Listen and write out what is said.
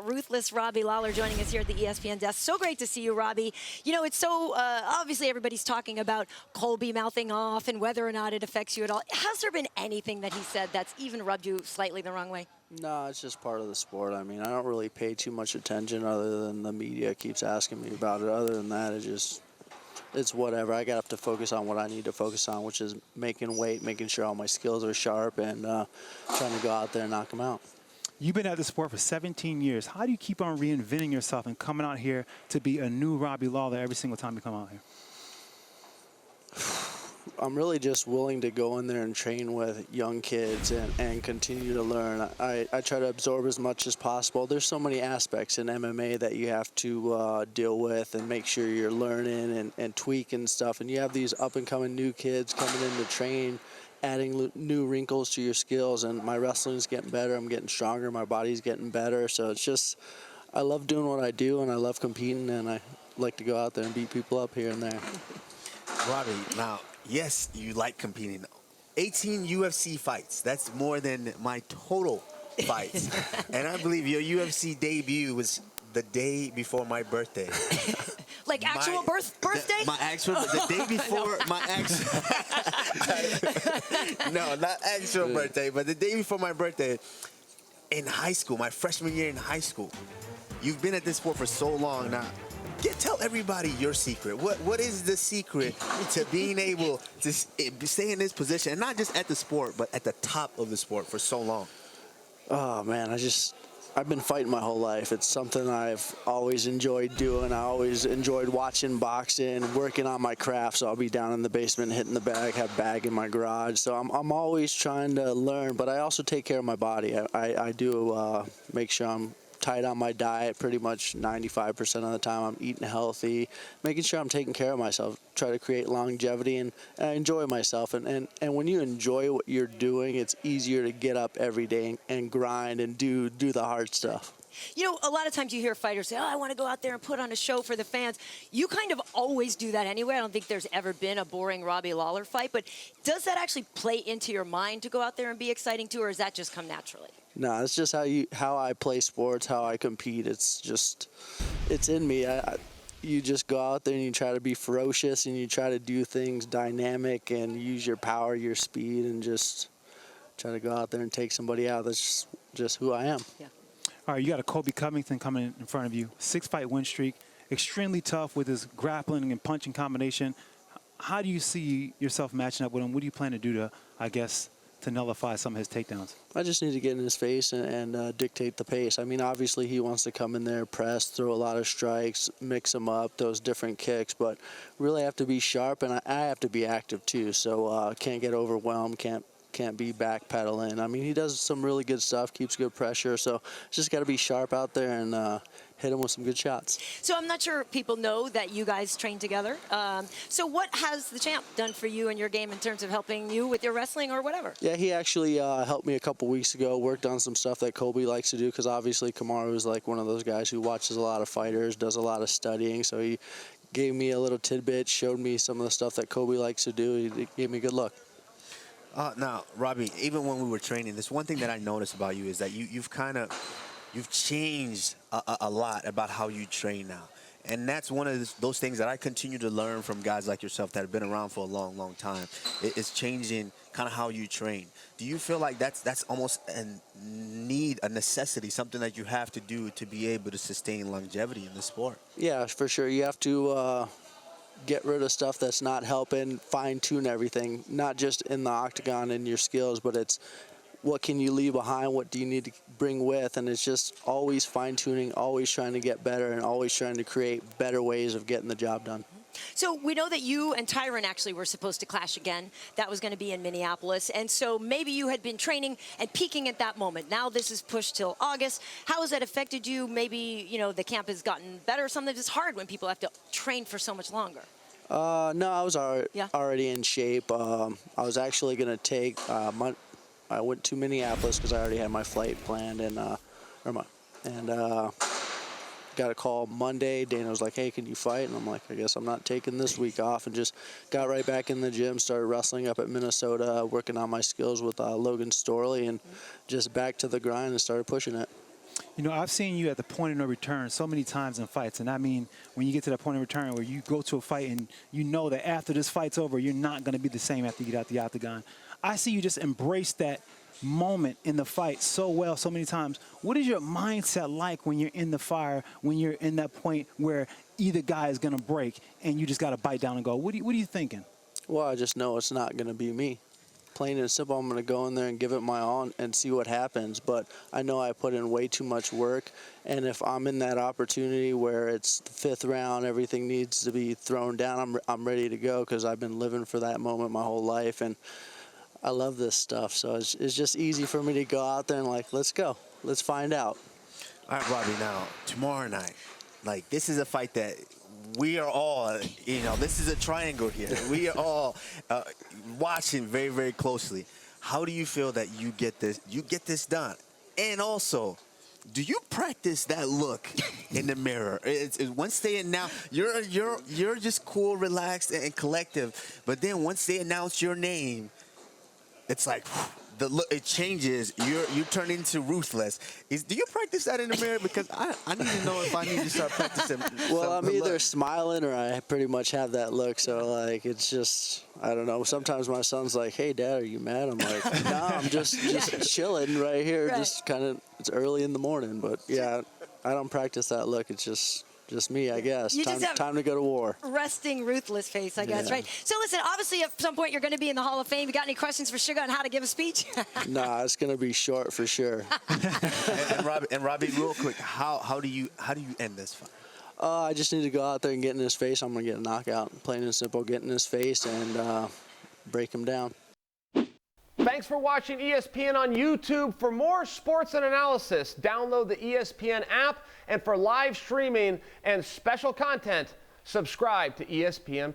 ruthless Robbie Lawler joining us here at the ESPN desk. So great to see you, Robbie. You know, it's so, obviously everybody's talking about Colby mouthing off and whether or not it affects you at all. Has there been anything that he said that's even rubbed you slightly the wrong way? No, it's just part of the sport. I mean, I don't really pay too much attention other than the media keeps asking me about it. Other than that, it's whatever. I got to focus on what I need to focus on, which is making weight, making sure all my skills are sharp, and trying to go out there and knock them out. You've been at the sport for 17 years. How do you keep on reinventing yourself and coming out here to be a new Robbie Lawler every single time you come out here? I'm really just willing to go in there and train with young kids and continue to learn. I try to absorb as much as possible. There's so many aspects in MMA that you have to deal with and make sure you're learning and tweaking stuff. And you have these up-and-coming new kids coming in to train, adding new wrinkles to your skills. And my wrestling's getting better. I'm getting stronger. My body's getting better. So it's just, I love doing what I do, and I love competing, and I like to go out there and beat people up here and there. Robbie, now, yes, you like competing. 18 UFC fights. That's more than my total fights. And I believe your UFC debut was the day before my birthday. Like actual birthday? The day before my actual... No, not actual birthday, but the day before my birthday in high school, my freshman year in high school. You've been at this sport for so long now. Tell everybody your secret. What is the secret to being able to stay in this position, and not just at the sport, but at the top of the sport for so long? Oh, man, I've been fighting my whole life. It's something I've always enjoyed doing. I always enjoyed watching boxing, working on my craft. So I'll be down in the basement hitting the bag, have bag in my garage. So I'm always trying to learn, but I also take care of my body. I do make sure I'm tight on my diet pretty much 95% of the time. I'm eating healthy, making sure I'm taking care of myself, try to create longevity, and I enjoy myself. And when you enjoy what you're doing, it's easier to get up every day and grind and do the hard stuff. You know, a lot of times you hear fighters say, oh, I want to go out there and put on a show for the fans. You kind of always do that anyway. I don't think there's ever been a boring Robbie Lawler fight. But does that actually play into your mind to go out there and be exciting too, or does that just come naturally? No, it's just how I play sports, how I compete. It's in me. You just go out there and you try to be ferocious and you try to do things dynamic and use your power, your speed, and just try to go out there and take somebody out. That's just who I am. Yeah. All right, you got a Colby Covington coming in front of you. 6-fight win streak, extremely tough with his grappling and punching combination. How do you see yourself matching up with him? What do you plan to do to, I guess, to nullify some of his takedowns? I just need to get in his face and dictate the pace. I mean, obviously he wants to come in there, press, throw a lot of strikes, mix them up, those different kicks, but really have to be sharp, and I have to be active too, so can't get overwhelmed, can't be backpedaling. I mean, he does some really good stuff, keeps good pressure, so just got to be sharp out there and hit him with some good shots. So I'm not sure people know that you guys train together. So what has the champ done for you in your game in terms of helping you with your wrestling or whatever? Yeah, he actually helped me a couple weeks ago, worked on some stuff that Colby likes to do, because obviously Kamaru is like one of those guys who watches a lot of fighters, does a lot of studying, so he gave me a little tidbit, showed me some of the stuff that Colby likes to do. He gave me a good look. Now, Robbie, even when we were training, this one thing that I noticed about you is that you've changed a lot about how you train now. And that's one of those things that I continue to learn from guys like yourself that have been around for a long, long time. It's changing kind of how you train. Do you feel like that's almost a necessity, something that you have to do to be able to sustain longevity in the sport? Yeah, for sure. You have to get rid of stuff that's not helping, fine-tune everything, not just in the octagon and your skills, but it's what can you leave behind, what do you need to bring with, and it's just always fine-tuning, always trying to get better, and always trying to create better ways of getting the job done. So we know that you and Tyron actually were supposed to clash again. That was going to be in Minneapolis. And so maybe you had been training and peaking at that moment. Now this is pushed till August. How has that affected you? Maybe, you know, the camp has gotten better. Sometimes it's hard when people have to train for so much longer. No, I was already in shape. I was actually going to take I went to Minneapolis because I already had my flight planned, and got a call Monday. Dana was like, hey, can you fight? And I'm like, I guess I'm not taking this week off, and just got right back in the gym, started wrestling up at Minnesota, working on my skills with Logan Storley, and just back to the grind and started pushing it. You know, I've seen you at the point of no return so many times in fights. And I mean, when you get to that point of return where you go to a fight and you know that after this fight's over, you're not going to be the same after you get out the octagon. I see you just embrace that moment in the fight so well so many times. What is your mindset like when you're in the fire, when you're in that point where either guy is going to break and you just got to bite down and go? What are you thinking? Well, I just know it's not going to be me. Plain and simple, I'm going to go in there and give it my all and see what happens. But I know I put in way too much work. And if I'm in that opportunity where it's the 5th round, everything needs to be thrown down, I'm ready to go because I've been living for that moment my whole life. And I love this stuff. So it's just easy for me to go out there and like, let's go. Let's find out. All right, Robbie, now, tomorrow night, like, this is a fight that we are all, you know, this is a triangle here. We are all watching very, very closely. How do you feel that you get this done? And also, do you practice that look in the mirror? It's once they announce, you're just cool, relaxed, and collective. But then once they announce your name, it's like the look, it changes. You turn into ruthless. Do you practice that in the mirror? Because I need to know if I need to start practicing. Well, I'm either smiling or I pretty much have that look. So like, it's just, I don't know. Sometimes my son's like, "Hey, Dad, are you mad?" I'm like, "No, I'm just chilling right here. Right. Just kind of, it's early in the morning." But yeah, I don't practice that look. It's just me, I guess. Time to go to war. Resting, ruthless face, I guess, right? So listen, obviously at some point you're going to be in the Hall of Fame. You got any questions for Sugar on how to give a speech? Nah, it's going to be short for sure. and Robbie, real quick, how do you end this fight? I just need to go out there and get in his face. I'm going to get a knockout. Plain and simple, get in his face and break him down. Thanks for watching ESPN on YouTube. For more sports and analysis, download the ESPN app. And for live streaming and special content, subscribe to ESPN+.